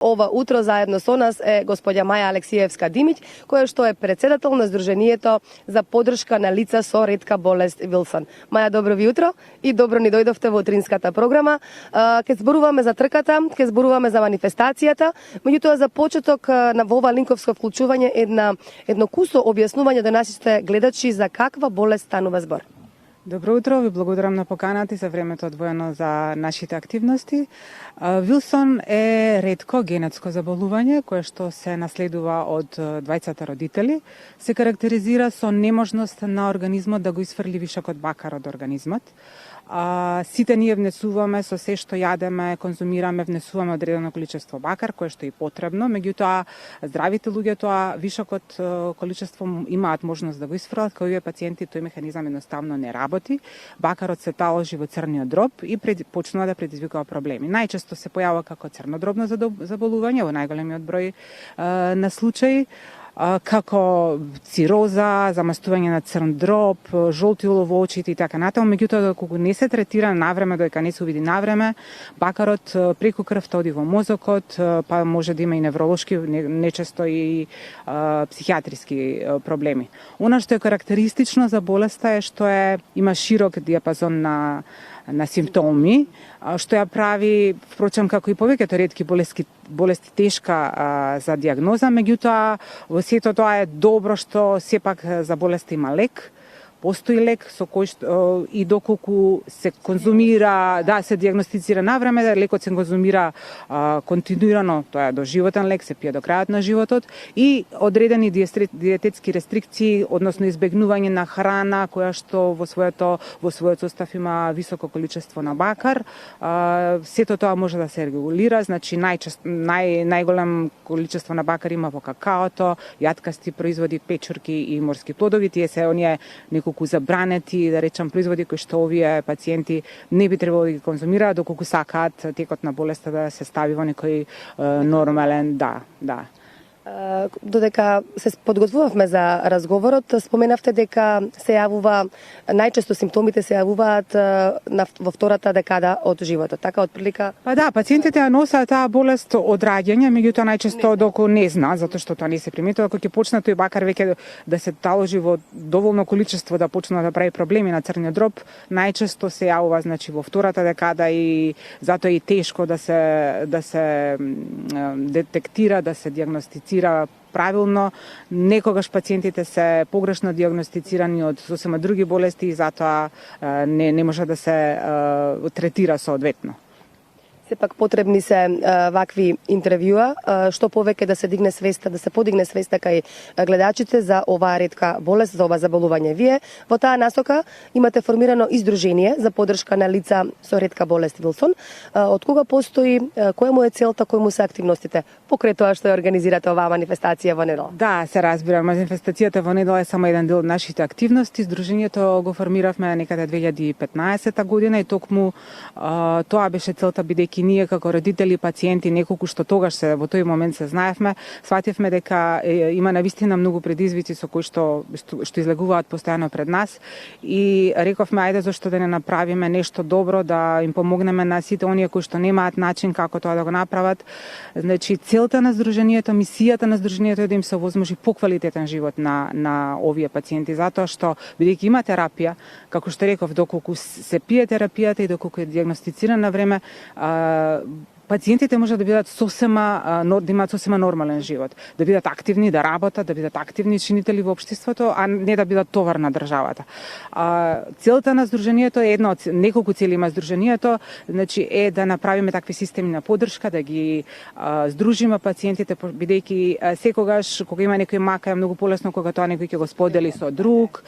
Ова утро заедно со нас е господја Маја Алексиевска-Димиќ, која што е председател на Сдруженијето за поддршка на лица со ретка болест Вилсон. Маја, добро ви утро и добро ни дојдовте во утринската програма. Ке зборуваме за трката, ке зборуваме за манифестацијата, меѓутоа за почеток на ова линковско вклучување едно кусо објаснување до нашите гледачи за каква болест станува збор. Добро утро, ви благодарам на поканата и за времето одвоено за нашите активности. Вилсон е ретко генетско заболување кое што се наследува од двајцата родители. Се карактеризира со неможност на организмот да го исфрли вишокот бакар од организмот. Сите ние внесуваме со се што јадеме, конзумираме, внесуваме одредено количество бакар, кое што е потребно, меѓутоа здравите луѓе тоа вишокот количество имаат можност да го исфрлат, кај овие пациенти тој механизам едноставно не работи. Бакарот се таложи во црниот дроб и почнува да предизвикува проблеми. Најчесто се појавува како црнодробно заболување во најголемиот број на случаи, како цироза, замастување на црн дроб, жолти улов во очите и така натаму, меѓутоа доколку не се третира навреме, додека не се увиди навреме, бакарот преку крвта оди во мозокот, па може да има и невролошки, нечесто и психијатриски проблеми. Она што е карактеристично за болеста е што има широк диапазон на симптоми, што ја прави, впрочем, како и повеќето ретки болести тешка за диагноза, меѓутоа во сето тоа е добро што сепак за болеста има лек. Постои лек со кој што и доколку се конзумира, се диагностицира навреме, лекот се конзумира континуирано, тоа е доживотен лек, се пие до крајот на животот и одредени диететски рестрикции, односно избегнување на храна која што во својот состав има високо количество на бакар. Сето тоа може да се регулира, значи најголем количество на бакар има во какаото, јаткасти производи, печурки и морски плодови, тие се оние неколку забранети, да речам, производи кои што овие пациенти не би требало да ги конзумираат доколку сакаат текот на болеста да се стави во некој нормален, да. Додека се подготвувавме за разговорот, споменавте дека се јавува, најчесто симптомите се јавуваат во втората декада од животот, така отприлика? Па да, пациентите ја носат таа болест од раѓање, меѓутоа најчесто доколку не зна, затоа што тоа не се приметува, кога ќе почне тој бакар веќе да се таложи во доволно количество да почне да прави проблеми на црниот дроб, најчесто се јавува значи во втората декада и затоа е и тешко да се детектира, да се диагностицира правилно. Некогаш пациентите се погрешно диагностицирани од сосема други болести и затоа не може да се третира соодветно. Сепак потребни се вакви интервјуа, што повеќе да се дигне свеста, да се подигне свеста кај гледачите за оваа ретка болест, за ова заболување. Вие во таа насока имате формирано издружение за поддршка на лица со ретка болест Вилсон. Од кога постои, која му е целта, кои му се активностите покрај тоа што ја организирате оваа манифестација во недела? Да, се разбира, манифестацијата во недела е само еден дел од нашите активности. Издруженијето го формиравме некаде 2015 година и токму тоа беше целта, бидејќи ние како родители, пациенти, неколку што тогаш во тој момент се знаевме, свативме дека има навистина многу предизвици со кои што излегуваат постојано пред нас и рековме ајде зашто да не направиме нешто добро, да им помогнеме на сите оние кои што немаат начин како тоа да го направат. Значи целта на здруженијето, мисијата на здруженијето е да им се овозможи поквалитетен живот на овие пациенти, затоа што бидејќи има терапија, како што реков, доколку се пие терапијата и доколку е диагностицирана на време, пациентите може да бидат да имаат сосема нормален живот, да бидат активни, да работат, да бидат активни чинители во општеството, а не да бидат товар на државата. Целта на здруженијето е една од неколку цели има здруженијето, значи е да направиме такви системи на поддршка, да ги здружиме пациентите, бидејќи секогаш кога има некој мака е многу полесно кога тоа некој ќе го сподели со друг,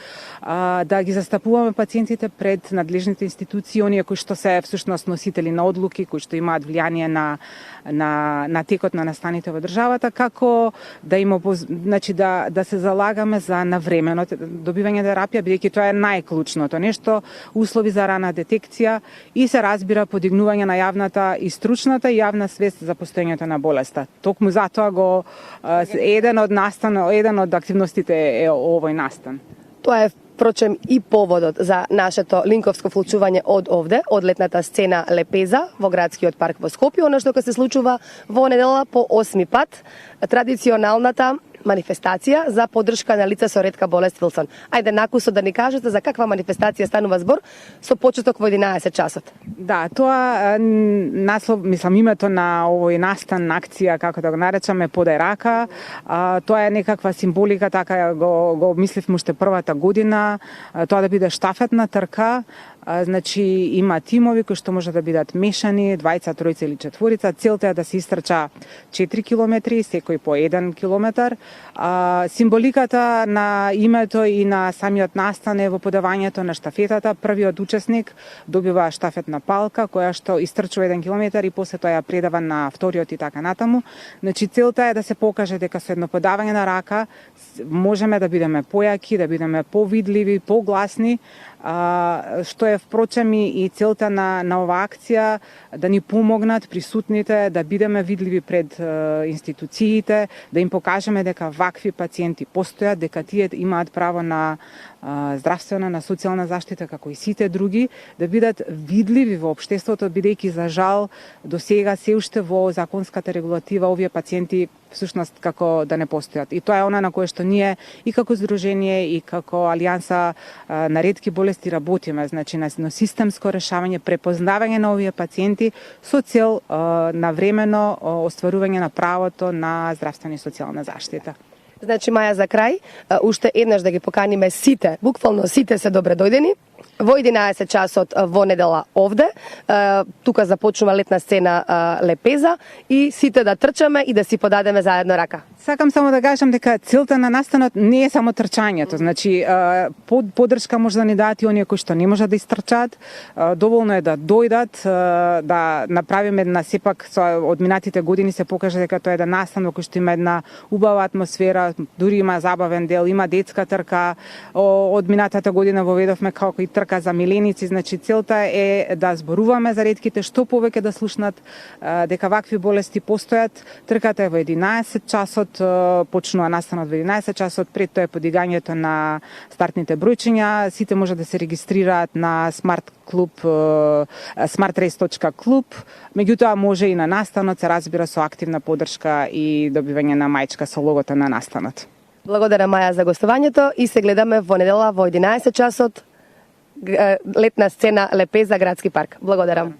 да ги застапуваме пациентите пред надлежните институции, оние кои што се всушност носители на одлуки, кои што имаат влијание на текот на настаните во државата, како да има, значи да се залагаме за навремено добивање терапија, бидејќи тоа е најклучното нешто, услови за рана детекција и се разбира подигнување на јавната и стручната и јавна свест за постоењето на болеста. Токму затоа еден од активностите е овој настан. Тоа е Впрочем, и поводот за нашето линковско вклучување од овде, од летната сцена Лепеза во градскиот парк во Скопје, она што ќе се случува во недела по 8 пат, традиционалната манифестација за поддршка на лица со ретка болест Вилсон. Ајде накусо да ни кажете за каква манифестација станува збор со почеток во 11 часот. Да, тоа наслов, името на овој настан акција, како да го наречаме, Подај рака. Тоа е некаква символика, така го обмисливме уште првата година, тоа да биде штафетна трка. Значи има тимови кои што може да бидат мешани, двајца, тројца или четворица. Целта е да се истрча 4 километри, секој по 1 километар. Символиката на името и на самиот настан е во подавањето на штафетата. Првиот учесник добива штафетна палка која што истрчува 1 километар и после тоа ја предава на вториот и така натаму. Значи целта е да се покаже дека со едно подавање на рака можеме да бидеме појаки, да бидеме повидливи, погласни, што е впрочем и целта на оваа акција, да ни помогнат присутните да бидеме видливи пред институциите, да им покажеме дека вакви пациенти постојат, дека тие имаат право на здравствена, на социјална заштита како и сите други, да бидат видливи во општеството, бидејќи за жал до сега се уште во законската регулатива овие пациенти всушност како да не постојат. И тоа е она на кое што ние и како здружение и како Алијанса на ретки болести работиме, значи на системско решавање, препознавање на овие пациенти со цел навремено остварување на правото на здравствена и социјална заштита. Значи, Маја, за крај, уште еднаш да ги поканиме сите, буквално сите се добре дојдени, во 11 часот во недела овде. Тука започнува летна сцена Лепеза и сите да трчаме и да си подадеме заедно рака. Сакам само да кажам дека целта на настанот не е само трчањето. Значи, поддршка може да ни дадат и оние кои што не можат да истрчаат. Доволно е да дојдат, да направиме една, сепак од минатите години се покаже дека тоа е еден настан во кој што има една убава атмосфера, дури има забавен дел, има детска трка. Од минатата година воведовме како и трка за миленици. Значи, целта е да зборуваме за ретките, што повеќе да слушнат дека вакви болести постојат. Трката е во 11 часот, почнува настанот во 11 часот, пред тоа е подигањето на стартните бројчиња. Сите може да се регистрираат на smartrace.club. Меѓутоа може и на настанот, се разбира, со активна поддршка и добивање на мајчка со логото на настанот. Благодарам, Маја, за гостувањето и се гледаме во недела во 11 часот летна сцена Лепеза, градски парк. Благодарам.